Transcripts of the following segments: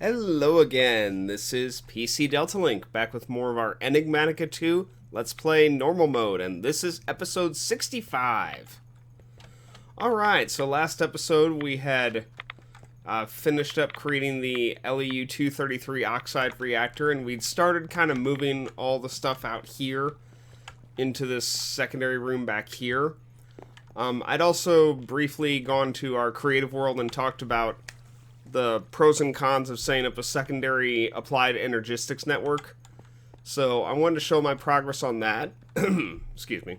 Hello again, this is PC Delta Link, back with more of our Enigmatica 2 Let's Play Normal Mode, and this is episode 65. Alright, so last episode we had finished up creating the HEP-241 Oxide Reactor, and we'd started kind of moving all the stuff out here into this secondary room back here. I'd also briefly gone to our creative world and talked about the pros and cons of setting up a secondary applied energistics network. So I wanted to show my progress on that. Excuse me.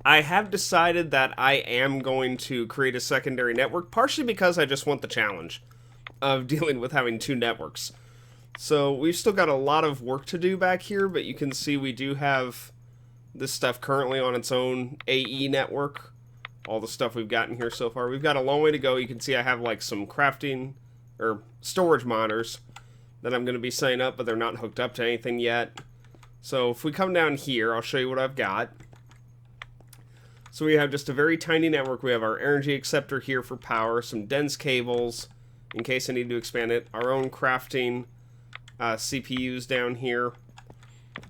I have decided that I am going to create a secondary network, partially because I just want the challenge of dealing with having two networks. So we've still got a lot of work to do back here, but you can see we do have this stuff currently on its own AE network. All the stuff we've gotten here so far. We've got a long way to go. You can see I have like some crafting or storage monitors that I'm going to be setting up, but they're not hooked up to anything yet. So if we come down here, I'll show you what I've got. So we have just a very tiny network. We have our energy acceptor here for power, some dense cables in case I need to expand it, our own crafting CPUs down here,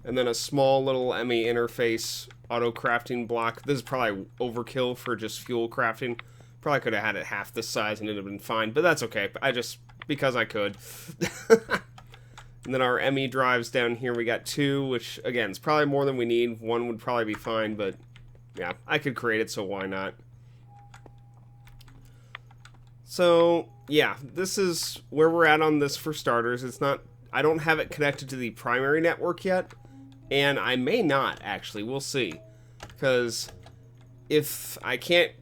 and then a small little ME interface auto crafting block. This is probably overkill for just fuel crafting. Probably could have had it half this size and it'd have been fine, but that's okay. Because I could. And then our ME drives down here, we got two, which again is probably more than we need. One would probably be fine, but yeah, I could create it, so why not? So yeah, this is where we're at on this for starters. I don't have it connected to the primary network yet. And I may not, actually. We'll see. Because if I can't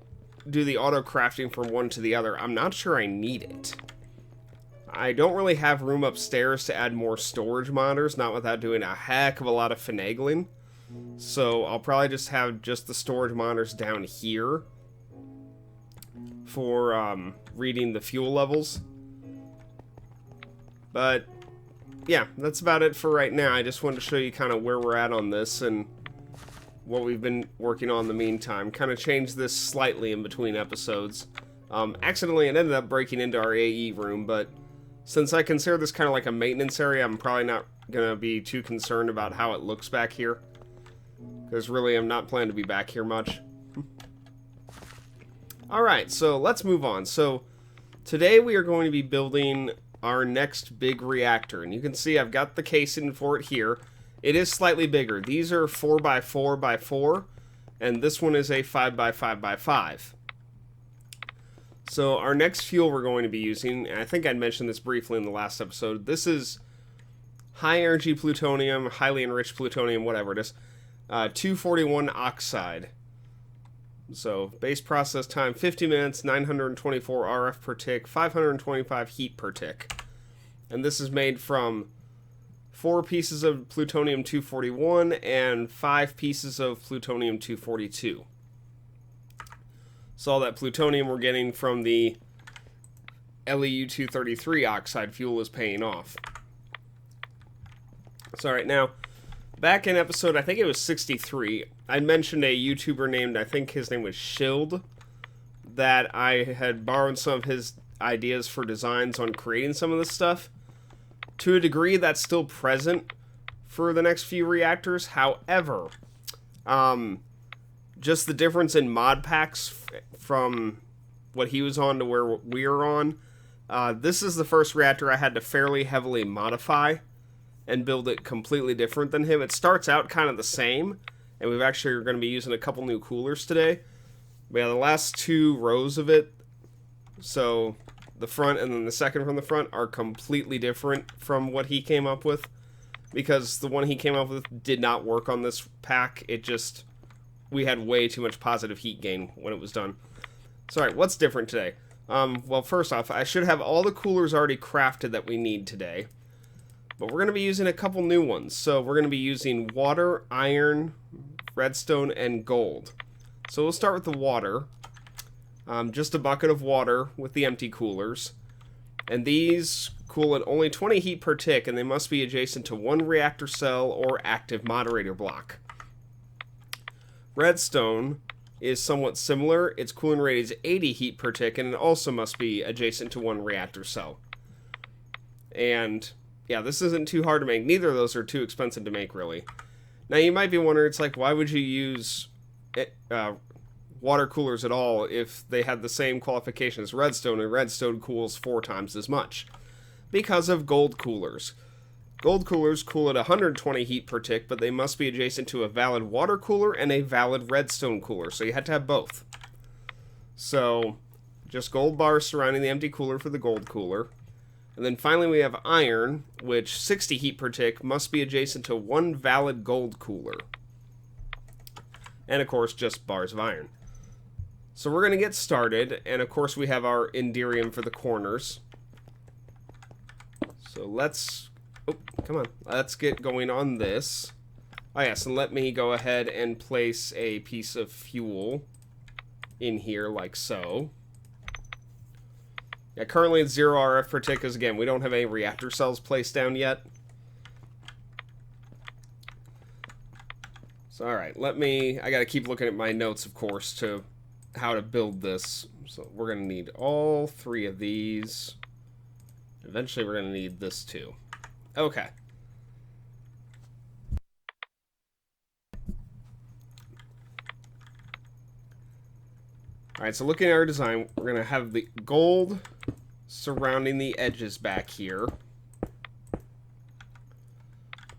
do the auto crafting from one to the other, I'm not sure I need it. I don't really have room upstairs to add more storage monitors, not without doing a heck of a lot of finagling. So I'll probably just have just the storage monitors down here for reading the fuel levels. But yeah, that's about it for right now. I just wanted to show you kind of where we're at on this and what we've been working on in the meantime. Kind of changed this slightly in between episodes. Accidentally, it ended up breaking into our AE room, but since I consider this kind of like a maintenance area, I'm probably not going to be too concerned about how it looks back here. Because really, I'm not planning to be back here much. Alright, so let's move on. So, today we are going to be building our next big reactor, and you can see I've got the casing for it here. It is slightly bigger. These are 4x4x4, and this one is a 5x5x5. So our next fuel we're going to be using, and I think I mentioned this briefly in the last episode, this is high energy plutonium, highly enriched plutonium, whatever it is, 241 oxide. So, base process time, 50 minutes, 924 RF per tick, 525 heat per tick. And this is made from 4 pieces of plutonium-241 and 5 pieces of plutonium-242. So all that plutonium we're getting from the LEU-233 oxide fuel is paying off. So right now, back in episode, I think it was 63, I mentioned a YouTuber named, I think his name was Shield, that I had borrowed some of his ideas for designs on creating some of this stuff. To a degree, that's still present for the next few reactors. However, just the difference in mod packs from what he was on to where we're on, this is the first reactor I had to fairly heavily modify and build it completely different than him. It starts out kind of the same, and we've actually going to be using a couple new coolers today. But yeah, the last 2 rows of it, so the front and then the second from the front, are completely different from what he came up with. Because the one he came up with did not work on this pack. We had way too much positive heat gain when it was done. So alright, what's different today? Well, first off, I should have all the coolers already crafted that we need today. But we're going to be using a couple new ones. So we're going to be using water, iron, redstone, and gold. So we'll start with the water. Just a bucket of water with the empty coolers. And these cool at only 20 heat per tick, and they must be adjacent to one reactor cell or active moderator block. Redstone is somewhat similar. Its cooling rate is 80 heat per tick, and it also must be adjacent to one reactor cell. And yeah, this isn't too hard to make. Neither of those are too expensive to make, really. Now, you might be wondering, it's like, why would you use water coolers at all if they had the same qualification as redstone, and redstone cools 4 times as much? Because of gold coolers. Gold coolers cool at 120 heat per tick, but they must be adjacent to a valid water cooler and a valid redstone cooler, so you had to have both. So, just gold bars surrounding the empty cooler for the gold cooler. And then finally we have iron, which 60 heat per tick must be adjacent to one valid gold cooler. And of course, just bars of iron. So we're going to get started, and of course we have our Enderium for the corners. So let's... Oh, come on. Let's get going on this. Oh yes, and let me go ahead and place a piece of fuel in here like so. Yeah, currently it's 0 RF per tick, because again, we don't have any reactor cells placed down yet. So, alright, I gotta keep looking at my notes, of course, to how to build this. So, we're gonna need all 3 of these. Eventually, we're gonna need this too. Okay. Alright, so looking at our design, we're going to have the gold surrounding the edges back here,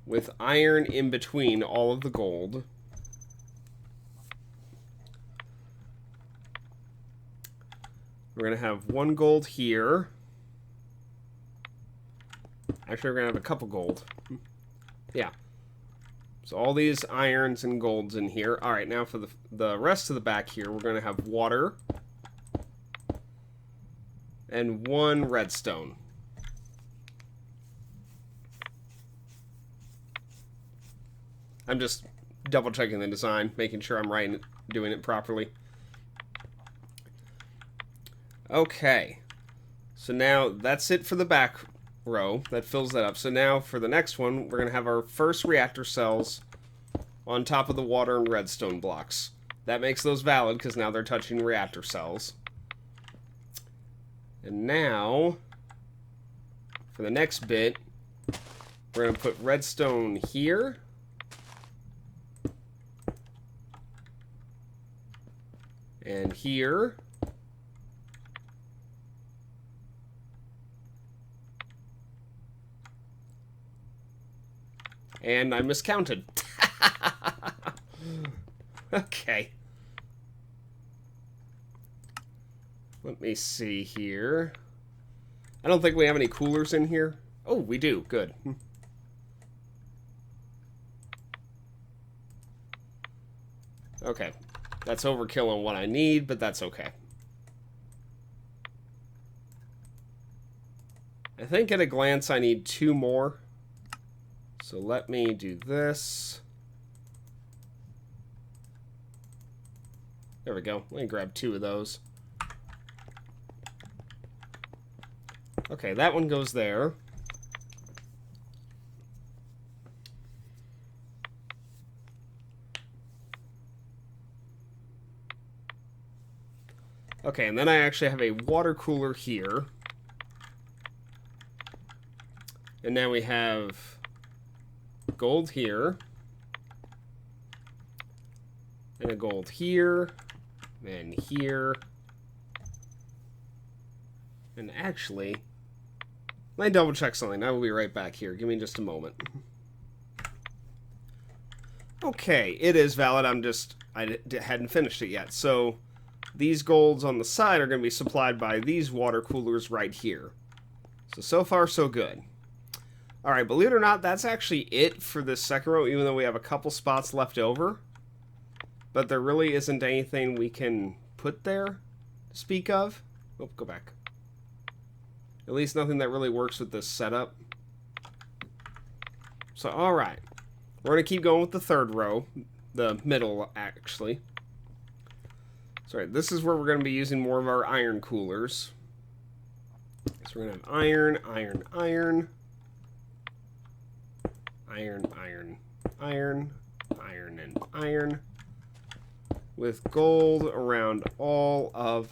with iron in between all of the gold. We're going to have 1 gold here. Actually, we're going to have a couple gold. Yeah. So all these irons and golds in here. Alright, now for the rest of the back here, we're going to have water and 1 redstone. I'm just double checking the design, making sure I'm right and doing it properly. Okay. So now that's it for the back row. That fills that up. So now for the next one, we're going to have our first reactor cells on top of the water and redstone blocks. That makes those valid because now they're touching reactor cells. And now, for the next bit, we're going to put redstone here. And here. And I miscounted. Okay. Let me see here. I don't think we have any coolers in here. Oh, we do. Good. Okay. That's overkill on what I need, but that's okay. I think at a glance I need 2 more. So let me do this. There we go. Let me grab 2 of those. Okay, that one goes there. Okay, and then I actually have a water cooler here. And now we have gold here. And a gold here. And here. And actually, let me double check something. I will be right back here. Give me just a moment. Okay, it is valid. I hadn't finished it yet. So these golds on the side are going to be supplied by these water coolers right here. So far, so good. Alright, believe it or not, that's actually it for this second row, even though we have a couple spots left over. But there really isn't anything we can put there to speak of. Oh, go back. At least nothing that really works with this setup. So, alright. We're going to keep going with the third row. The middle, actually. Sorry, this is where we're going to be using more of our iron coolers. So we're going to have iron, iron, iron. Iron, iron, iron, iron, and iron. With gold around all of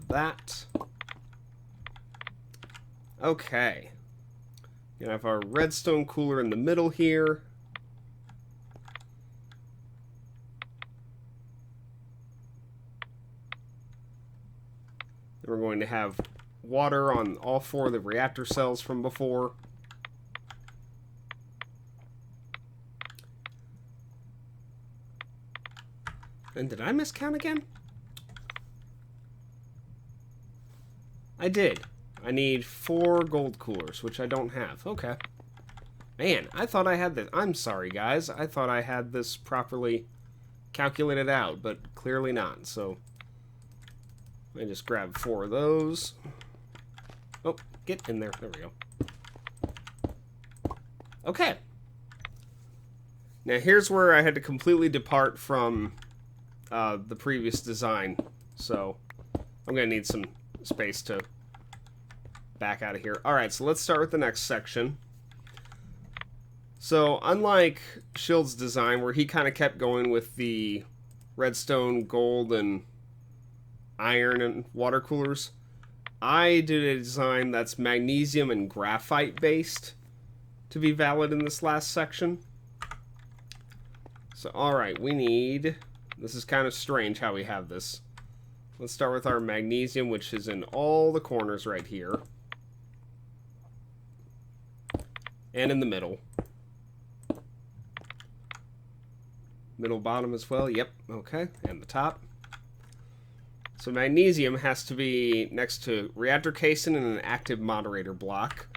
that. Okay. Gonna have our redstone cooler in the middle here. Then we're going to have water on all 4 of the reactor cells from before. And did I miscount again? I did. I need 4 gold coolers, which I don't have. Okay. Man, I thought I had this. I'm sorry, guys. I thought I had this properly calculated out, but clearly not. So, I just grab 4 of those. Oh, get in there. There we go. Okay. Now, here's where I had to completely depart from the previous design. So, I'm going to need some space to back out of here. Alright, so let's start with the next section. So, unlike Shield's design, where he kind of kept going with the redstone, gold, and iron and water coolers, I did a design that's magnesium and graphite based to be valid in this last section. So, alright, we need... This is kind of strange how we have this. Let's start with our magnesium, which is in all the corners right here. And in the middle. Middle bottom as well. Yep. Okay. And the top. So magnesium has to be next to reactor casing and an active moderator block.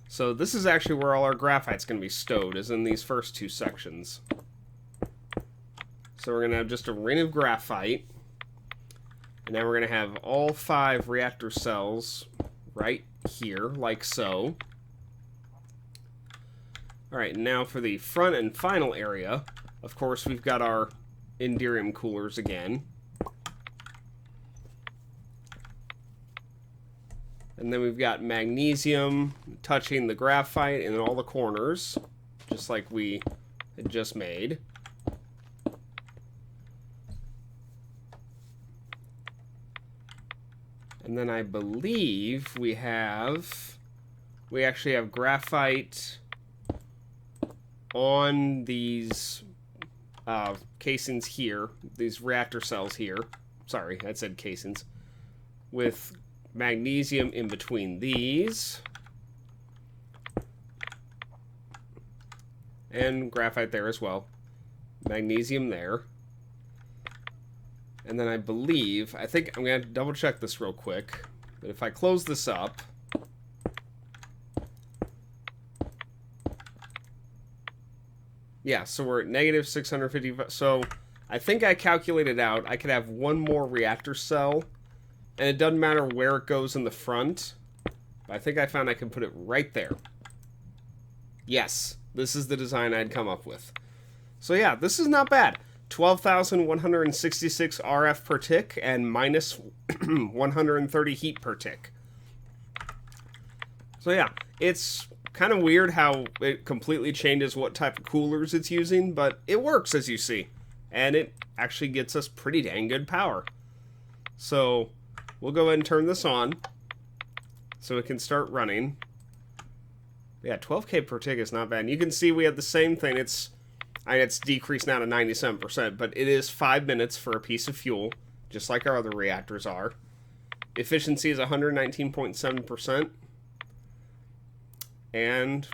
So this is actually where all our graphite's going to be stowed, is in these first 2 sections. So we're going to have just a ring of graphite. And then we're going to have all 5 reactor cells right here, like so. Alright, now for the front and final area, of course, we've got our Enderium coolers again. And then we've got magnesium touching the graphite in all the corners, just like we had just made. And then I believe we actually have graphite on these casings here, these reactor cells here. Sorry, I said casings. With magnesium in between these. And graphite there as well. Magnesium there. And then I think I'm going to double check this real quick. But if I close this up, yeah, so we're at negative 655. So I think I calculated out I could have 1 more reactor cell. And it doesn't matter where it goes in the front. But I think I found I can put it right there. Yes, this is the design I'd come up with. So yeah, this is not bad. 12,166 RF per tick and minus 130 heat per tick. So yeah, it's kind of weird how it completely changes what type of coolers it's using, but it works, as you see. And it actually gets us pretty dang good power. So we'll go ahead and turn this on so it can start running. Yeah, 12K per tick is not bad. And you can see we have the same thing. It's decreased now to 97%, but it is 5 minutes for a piece of fuel, just like our other reactors are. Efficiency is 119.7%. And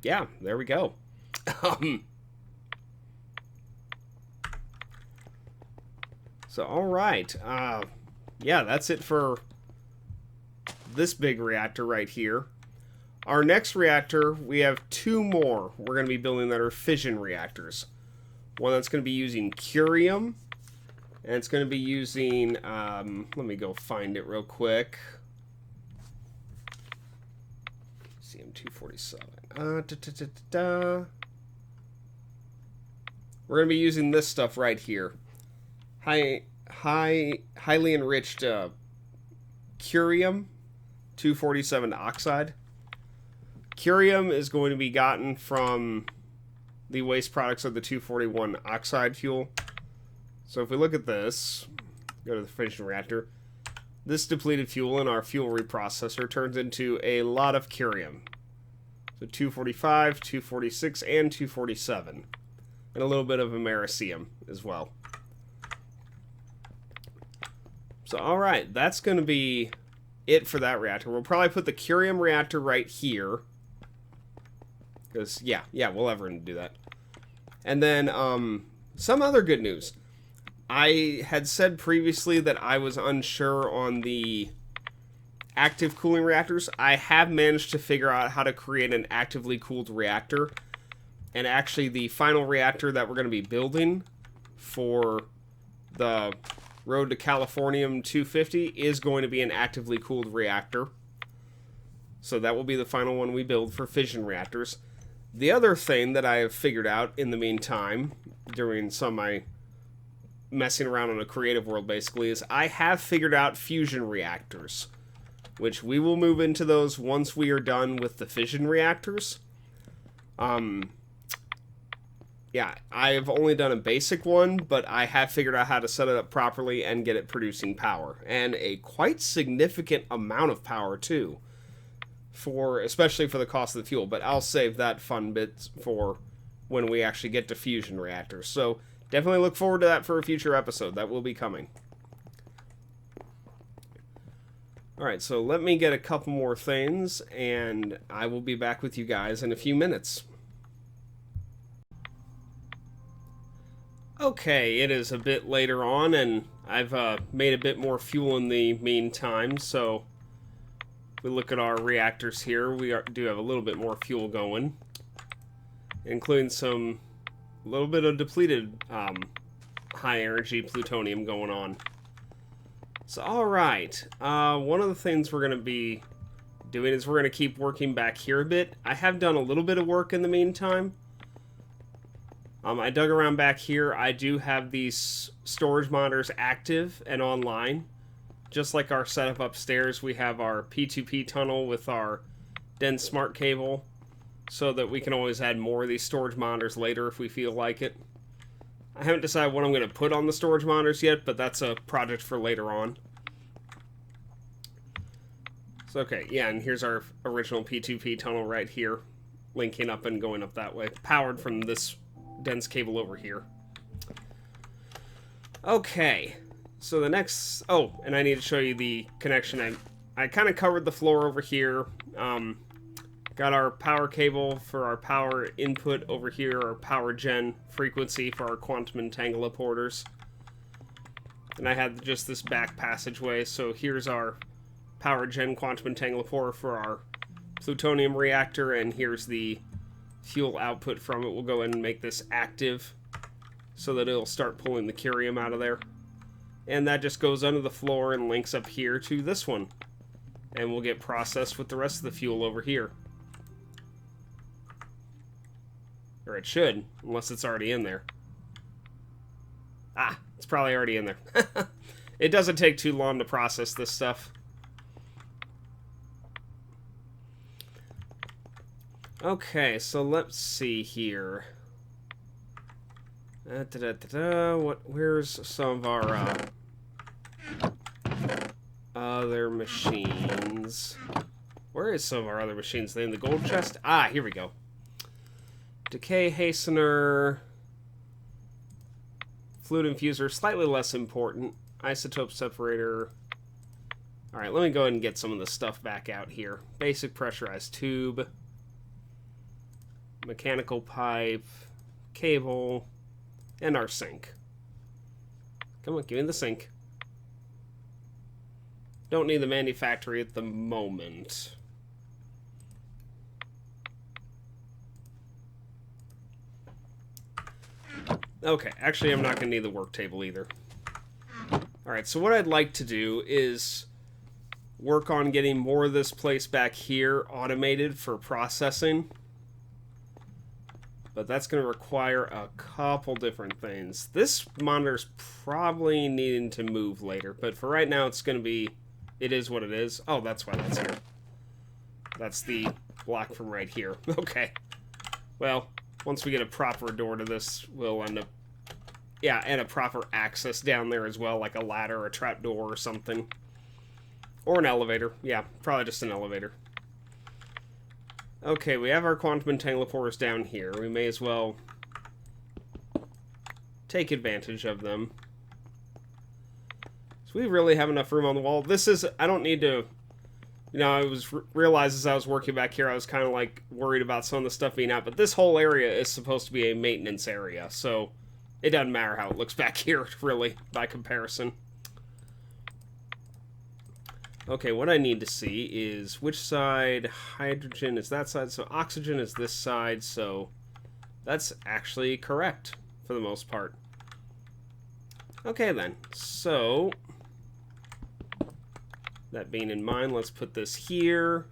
yeah, there we go. So, alright. Yeah, that's it for this big reactor right here. Our next reactor, we have 2 more we're going to be building that are fission reactors. One that's going to be using curium, and it's going to be using, let me go find it real quick. CM-247. We're going to be using this stuff right here. Highly enriched curium 247 oxide. Curium is going to be gotten from the waste products of the 241 oxide fuel. So if we look at this, go to the fission reactor, this depleted fuel in our fuel reprocessor turns into a lot of curium. So 245, 246, and 247. And a little bit of americium as well. So, alright, that's going to be it for that reactor. We'll probably put the curium reactor right here. Because, yeah, we'll ever do that. And then, some other good news. I had said previously that I was unsure on the active cooling reactors. I have managed to figure out how to create an actively cooled reactor. And actually, the final reactor that we're going to be building for the Road to Californium 250 is going to be an actively cooled reactor. So that will be the final one we build for fission reactors. The other thing that I have figured out in the meantime, during some of my messing around on a creative world basically, is I have figured out fusion reactors, which we will move into those once we are done with the fission reactors. Yeah, I've only done a basic one, but I have figured out how to set it up properly and get it producing power. And a quite significant amount of power, too. Especially for the cost of the fuel. But I'll save that fun bit for when we actually get to fusion reactors. So definitely look forward to that for a future episode. That will be coming. Alright, so let me get a couple more things, and I will be back with you guys in a few minutes. Okay, it is a bit later on, and I've made a bit more fuel in the meantime, so if we look at our reactors here, we do have a little bit more fuel going, including a little bit of depleted high-energy plutonium going on. So, alright, one of the things we're going to be doing is we're going to keep working back here a bit. I have done a little bit of work in the meantime. I dug around back here. I do have these storage monitors active and online. Just like our setup upstairs, we have our P2P tunnel with our dense smart cable, so that we can always add more of these storage monitors later if we feel like it. I haven't decided what I'm going to put on the storage monitors yet, but that's a project for later on. So, okay, yeah, and here's our original P2P tunnel right here, linking up and going up that way, powered from this dense cable over here. Okay, so the next... Oh, and I need to show you the connection. I kind of covered the floor over here. Got our power cable for our power input over here, our power gen frequency for our quantum entangler. And I had just this back passageway, so here's our power gen quantum entangler for our plutonium reactor, and here's the fuel output from it. We'll go ahead and make this active so that it'll start pulling the curium out of there. And that just goes under the floor and links up here to this one. And we'll get processed with the rest of the fuel over here. Or it should, unless it's already in there. Ah, it's probably already in there. It doesn't take too long to process this stuff. Okay, so let's see here. Where's some of our other machines? Where is some of our other machines? They in the gold chest? Ah, here we go. Decay hastener, fluid infuser, slightly less important. Isotope separator. Alright, let me go ahead and get some of the stuff back out here. Basic pressurized tube. Mechanical pipe. Cable. And our sink. Come on, give me the sink. Don't need the manufactory at the moment. Okay, actually I'm not going to need the work table either. Alright, so what I'd like to do is work on getting more of this place back here automated for processing. But that's going to require a couple different things. This monitor's probably needing to move later, but for right now it's going to be... It is what it is. Oh, that's why that's here. That's the block from right here. Okay. Well, once we get a proper door to this, we'll end up... Yeah, and a proper access down there as well, like a ladder or a trapdoor or something. Or an elevator. Yeah, probably just an elevator. Okay, we have our quantum entanglepores down here. We may as well take advantage of them. So we really have enough room on the wall. This is... I don't need to... You know, I was realized as I was working back here, I was kind of like worried about some of the stuff being out. But this whole area is supposed to be a maintenance area. So it doesn't matter how it looks back here, really, by comparison. Okay, what I need to see is which side hydrogen is that side. So oxygen is this side. So that's actually correct for the most part. Okay, then. So... that being in mind, let's put this here.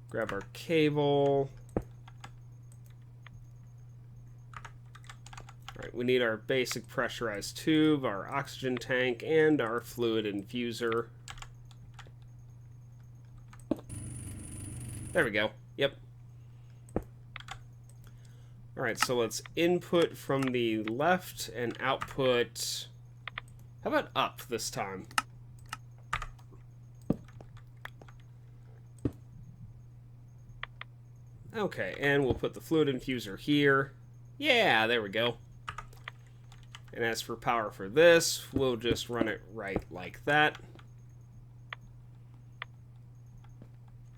Grab our cable. Alright, we need our basic pressurized tube, our oxygen tank, and our fluid infuser. There we go. Yep. Alright, so let's input from the left and output... How about up this time? Okay, and we'll put the fluid infuser here. Yeah, there we go. And as for power for this, we'll just run it right like that.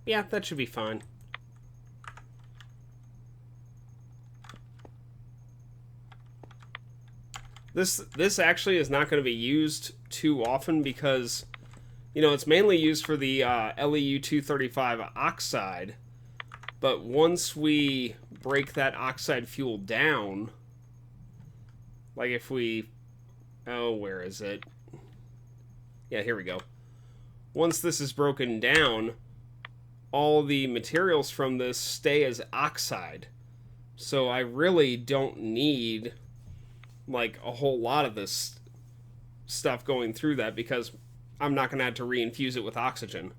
Yeah, that should be fine. This actually is not going to be used too often because, you know, it's mainly used for the LEU-235 Oxide. But once we break that oxide fuel down, like if we... Oh, where is it? Yeah, here we go. Once this is broken down, all the materials from this stay as oxide. So I really don't need, like, a whole lot of this stuff going through that because I'm not going to have to reinfuse it with oxygen.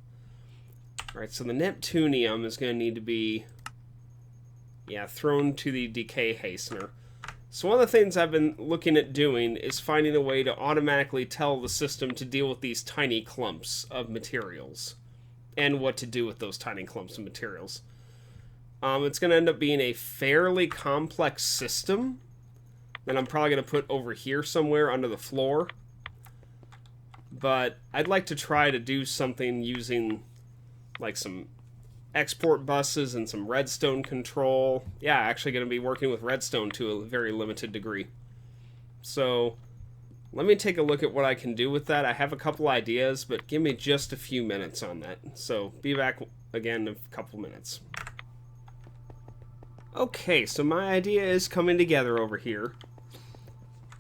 Alright, so the Neptunium is going to need to be, yeah, thrown to the decay hastener. So one of the things I've been looking at doing is finding a way to automatically tell the system to deal with these tiny clumps of materials. And what to do with those tiny clumps of materials. It's going to end up being a fairly complex system that I'm probably going to put over here somewhere under the floor. But I'd like to try to do something using... like some export buses and some redstone control. Yeah, actually going to be working with redstone to a very limited degree. So, let me take a look at what I can do with that. I have a couple ideas, but give me just a few minutes on that. So, be back again in a couple minutes. Okay, so my idea is coming together over here.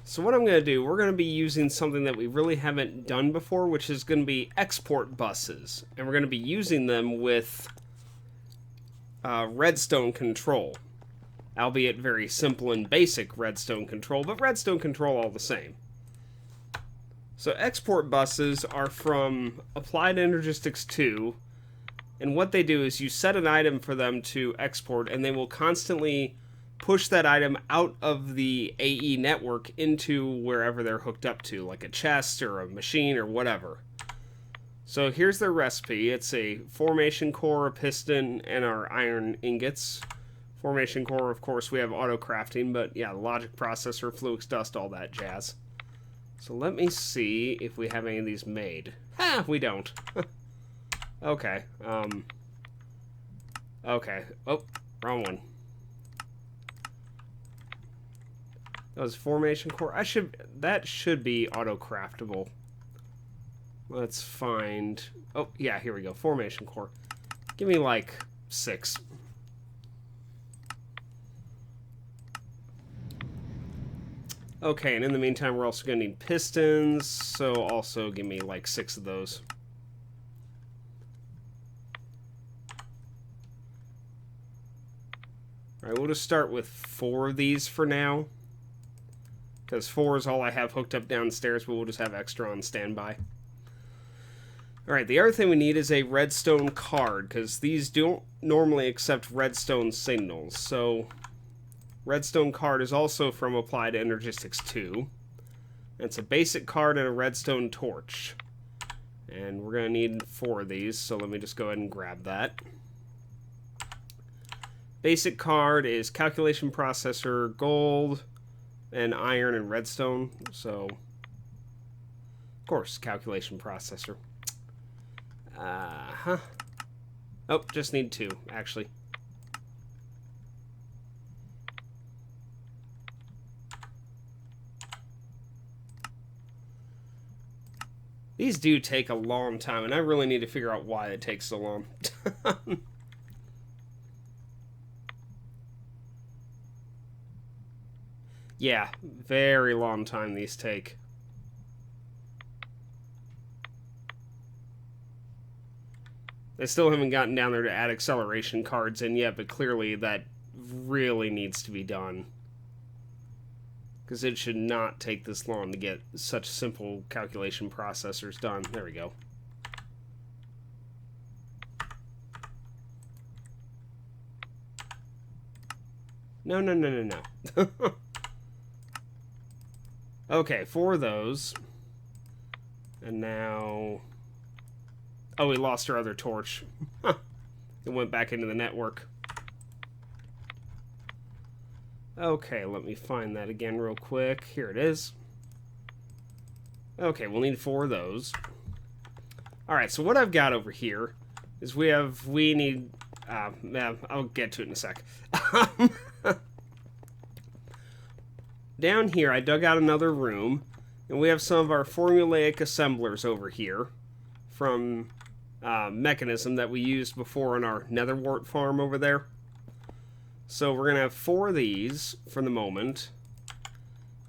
So what I'm going to do, we're going to be using something that we really haven't done before, which is going to be export buses. And we're going to be using them with redstone control. Albeit very simple and basic redstone control, but redstone control all the same. So export buses are from Applied Energistics 2. And what they do is you set an item for them to export, and they will constantly... push that item out of the AE network into wherever they're hooked up to, like a chest or a machine or whatever. So here's their recipe. It's a formation core, a piston, and our iron ingots. Formation core, of course, we have auto crafting, but yeah, logic processor, Fluix dust, all that jazz. So let me see if we have any of these made. Ha! We don't. Okay. Okay. Oh, wrong one. That was formation core. That should be auto-craftable. Let's find... Oh, yeah, here we go. Formation core. Give me, like, 6. Okay, and in the meantime, we're also going to need pistons, so also give me, like, 6 of those. Alright, we'll just start with 4 of these for now. Because 4 is all I have hooked up downstairs, but we'll just have extra on standby. Alright, the other thing we need is a redstone card, because these don't normally accept redstone signals. So, redstone card is also from Applied Energistics 2. It's a basic card and a redstone torch. And we're going to need 4 of these, so let me just go ahead and grab that. Basic card is calculation processor, gold, and iron and redstone. So, of course, calculation processor. Oh, just need 2, actually. These do take a long time, and I really need to figure out why it takes so long. Yeah, very long time these take. They still haven't gotten down there to add acceleration cards in yet, but clearly that really needs to be done. Because it should not take this long to get such simple calculation processors done. There we go. No, no, no, no, no. Okay, 4 of those. And now... Oh, we lost our other torch. It went back into the network. Okay, let me find that again real quick. Here it is. Okay, we'll need 4 of those. Alright, so what I've got over here is we need... I'll get to it in a sec. Down here, I dug out another room, and we have some of our formulaic assemblers over here from mechanism that we used before in our nether wart farm over there. So we're going to have 4 of these for the moment.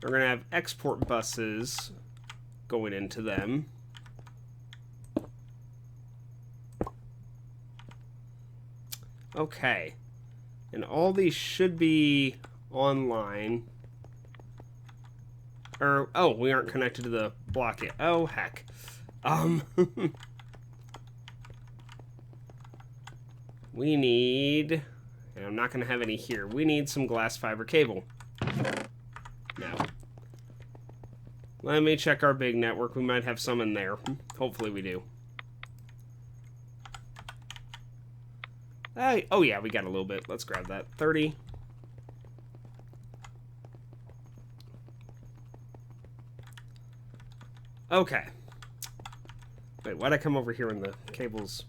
We're going to have export buses going into them. Okay. And all these should be online. Oh, we aren't connected to the block yet. Oh, heck. We need... And I'm not going to have any here. We need some glass fiber cable. No. Let me check our big network. We might have some in there. Hopefully we do. Oh yeah, we got a little bit. Let's grab that. 30. Okay. Wait, why'd I come over here in the cables?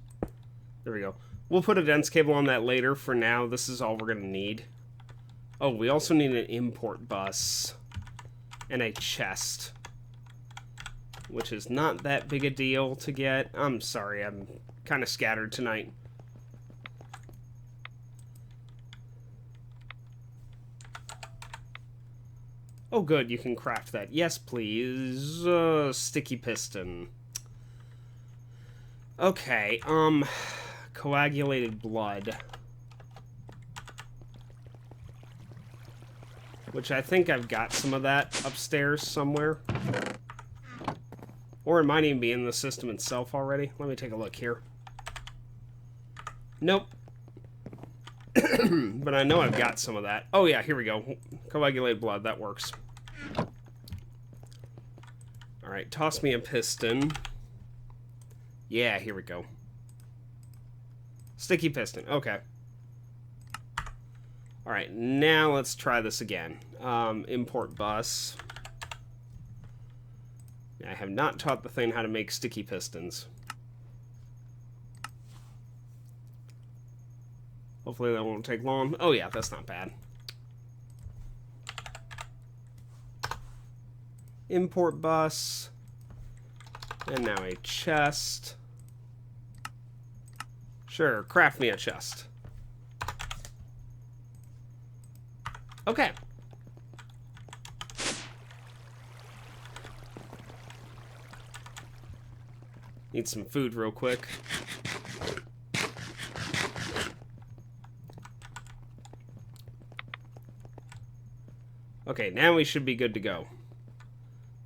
There we go. We'll put a dense cable on that later. For now, this is all we're going to need. Oh, we also need an import bus. And a chest. Which is not that big a deal to get. I'm sorry, I'm kind of scattered tonight. Oh, good, you can craft that. Yes, please. Sticky piston. Okay, coagulated blood. Which I think I've got some of that upstairs somewhere. Or it might even be in the system itself already. Let me take a look here. Nope. But I know I've got some of that. Oh yeah, here we go. Coagulated blood, that works. Alright, toss me a piston. Yeah, here we go. Sticky piston, okay. Alright, now let's try this again. Import bus. I have not taught the thing how to make sticky pistons. Hopefully that won't take long. Oh yeah, that's not bad. Import bus. And now a chest. Sure, craft me a chest. Okay. Need some food real quick. Okay, now we should be good to go.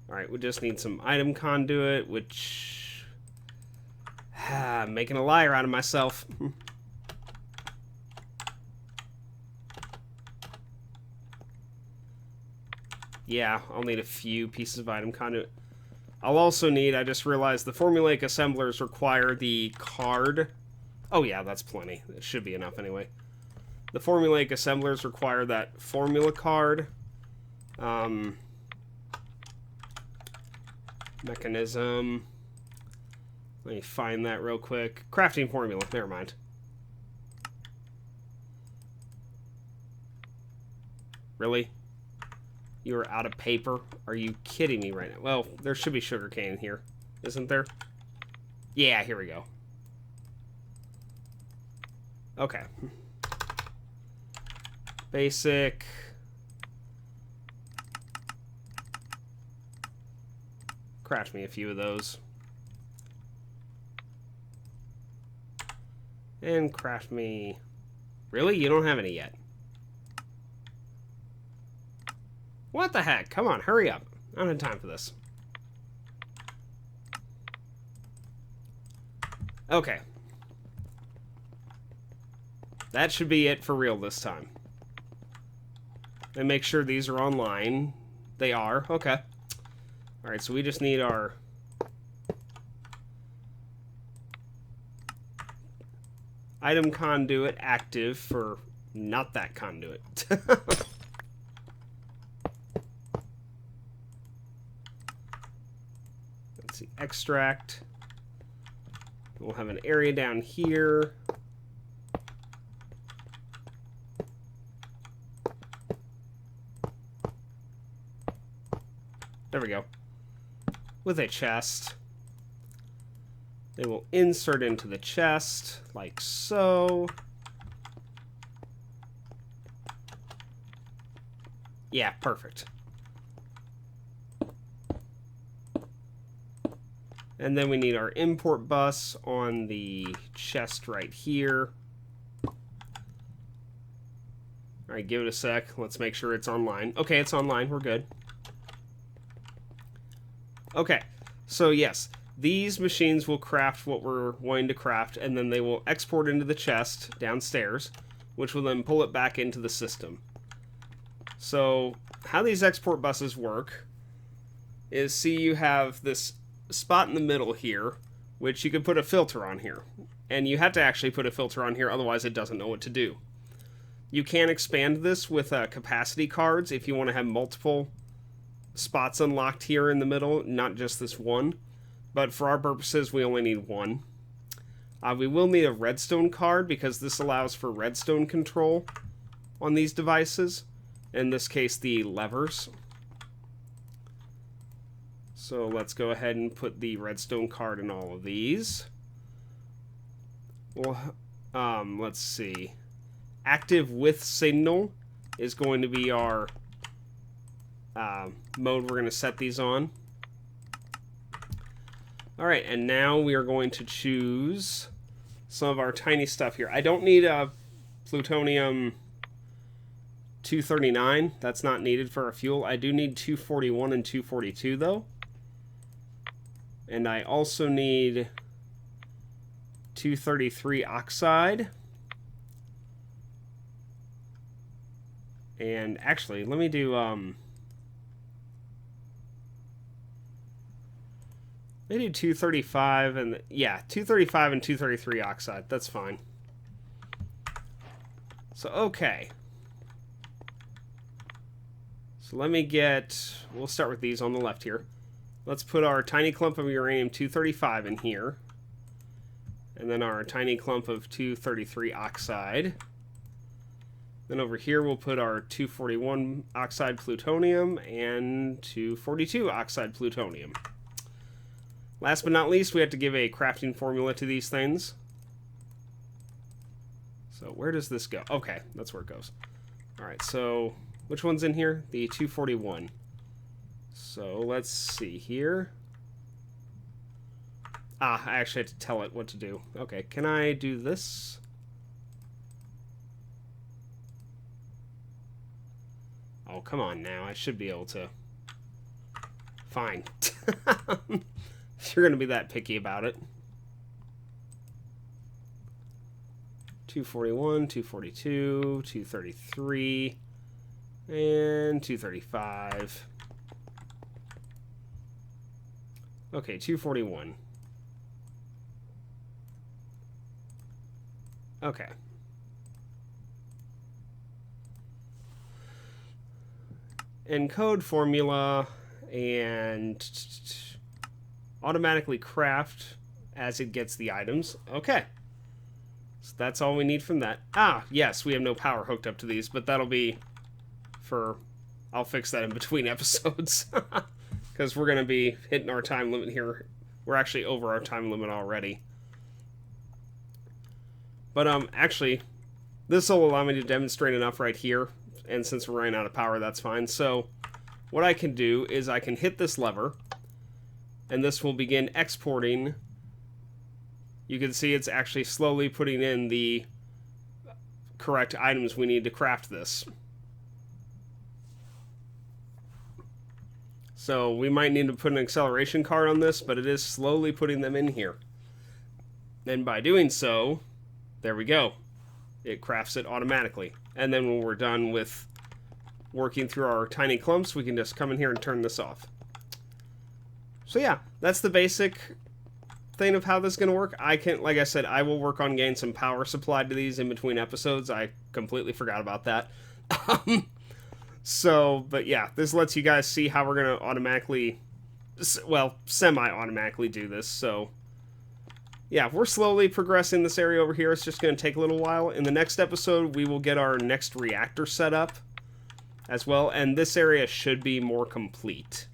Alright, we just need some item conduit, which... I'm making a liar out of myself. Yeah, I'll need a few pieces of item conduit. I'll also need, I just realized the formulaic assemblers require the card. Oh yeah, that's plenty. It should be enough anyway. The formulaic assemblers require that formula card. Mechanism. Let me find that real quick. Crafting formula, never mind. Really? You are out of paper? Are you kidding me right now? Well, there should be sugarcane here, isn't there? Yeah, here we go. Okay. Basic. Craft me a few of those. And craft me... Really? You don't have any yet? What the heck? Come on, hurry up. I don't have time for this. Okay. That should be it for real this time. And make sure these are online. They are. Okay. Alright, so we just need our... item conduit active for not that conduit. Let's see, extract. We'll have an area down here. There we go. With a chest. They will insert into the chest, like so. Yeah, perfect. And then we need our import bus on the chest right here. Alright, give it a sec. Let's make sure it's online. Okay, it's online. We're good. Okay, so yes. These machines will craft what we're wanting to craft, and then they will export into the chest downstairs, which will then pull it back into the system. So, how these export buses work is, see, you have this spot in the middle here, which you could put a filter on here. And you have to actually put a filter on here, otherwise it doesn't know what to do. You can expand this with capacity cards if you want to have multiple spots unlocked here in the middle, not just this one. But for our purposes, we only need one. We will need a redstone card because this allows for redstone control on these devices. In this case, the levers. So let's go ahead and put the redstone card in all of these. Well, let's see. Active with signal is going to be our mode we're going to set these on. Alright, and now we are going to choose some of our tiny stuff here. I don't need a plutonium 239. That's not needed for our fuel. I do need 241 and 242, though. And I also need 233 oxide. And actually, let me do... They do 235 and... Yeah, 235 and 233 oxide. That's fine. So, okay. So let me get... We'll start with these on the left here. Let's put our tiny clump of uranium 235 in here. And then our tiny clump of 233 oxide. Then over here we'll put our 241 oxide plutonium and 242 oxide plutonium. Last but not least, we have to give a crafting formula to these things. So where does this go? Okay, that's where it goes. Alright, so which one's in here? The 241. So let's see here. Ah, I actually had to tell it what to do. Okay, can I do this? Oh, come on now. I should be able to. Fine. If you're going to be that picky about it. 241, 242, 233, and 235. Okay, 241. Okay. Encode formula and automatically craft as it gets the items. Okay. So that's all we need from that. Ah, yes, we have no power hooked up to these, but that'll be for... I'll fix that in between episodes. Because we're going to be hitting our time limit here. We're actually over our time limit already. But, actually, this will allow me to demonstrate enough right here. And since we're running out of power, that's fine. So, what I can do is I can hit this lever. And this will begin exporting. You can see it's actually slowly putting in the correct items we need to craft this. So we might need to put an acceleration card on this, but it is slowly putting them in here. And by doing so, there we go. It crafts it automatically. And then when we're done with working through our tiny clumps, we can just come in here and turn this off. So yeah, that's the basic thing of how this is going to work. I can, like I said, I will work on getting some power supplied to these in between episodes. I completely forgot about that. So, but yeah, this lets you guys see how we're going to automatically, well, semi-automatically do this. So, yeah, we're slowly progressing this area over here. It's just going to take a little while. In the next episode, we will get our next reactor set up as well. And this area should be more complete.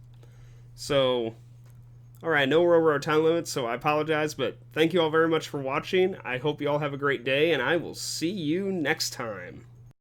So, alright, I know we're over our time limit, so I apologize. But thank you all very much for watching. I hope you all have a great day, and I will see you next time.